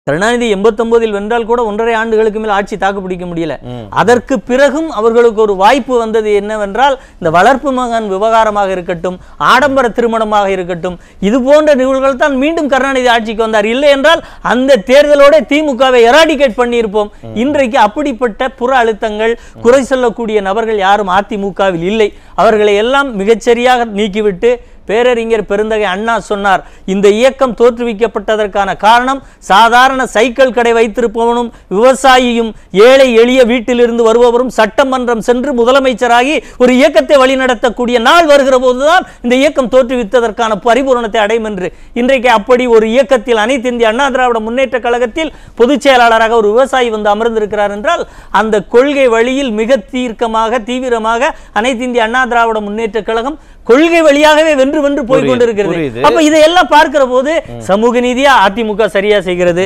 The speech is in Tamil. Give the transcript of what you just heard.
கருணாநிதி 89 வென்றால் கூட 1.5 ஆண்டுகளுக்கு மேல் ஆட்சி தாக்கு பிடிக்க முடியல. அதற்கு பிறகும் அவர்களுக்கு ஒரு வாய்ப்பு வந்தது என்னவென்றால், இந்த வளர்ப்பு மகன் விவகாரமாக இருக்கட்டும், ஆடம்பர திருமணமாக இருக்கட்டும், இது போன்ற நிகழ்வுகள் தான் மீண்டும் கருணாநிதி ஆட்சிக்கு வந்தார். இல்லை என்றால் அந்த தேர்தலோட திமுகவை எராடிகேட் பண்ணியிருப்போம். இன்றைக்கு அப்படிப்பட்ட புற அழுத்தங்கள், குறை சொல்லக்கூடிய நபர்கள் யாரும் அதிமுகவில் இல்லை. அவர்களை எல்லாம் மிகச்சரியாக நீக்கிவிட்டு பேரறிஞர் பெருந்தகை அண்ணா சொன்னார், இந்த இயக்கம் தோற்றுவிக்கப்பட்டதற்கான காரணம் சாதாரண சைக்கிள் கடை வைத்திருப்பவனும் விவசாயியும் ஏழை எளிய வீட்டிலிருந்து வருபவரும் சட்டமன்றம் சென்று முதலமைச்சராகி ஒரு இயக்கத்தை வழிநடத்தக்கூடிய நாள் வருகிற போதுதான் இந்த இயக்கம் தோற்றுவித்ததற்கான பரிபூரணத்தை அடையும் என்று. இன்றைக்கு அப்படி ஒரு இயக்கத்தில், அனைத்து இந்திய அண்ணா திராவிட முன்னேற்ற கழகத்தில் பொதுச் செயலாளராக ஒரு விவசாயி வந்து அமர்ந்திருக்கிறார் என்றால், அந்த கொள்கை வழியில் மிக தீவிரமாக அனைத்து இந்திய அண்ணா திராவிட முன்னேற்ற கழகம் கொள்கை வழியாகவே வென்று போய் கொண்டிருக்கிறது. அப்ப இதையெல்லாம் பார்க்கிற போது சமூக நீதியா அதிமுக சரியா செய்கிறது,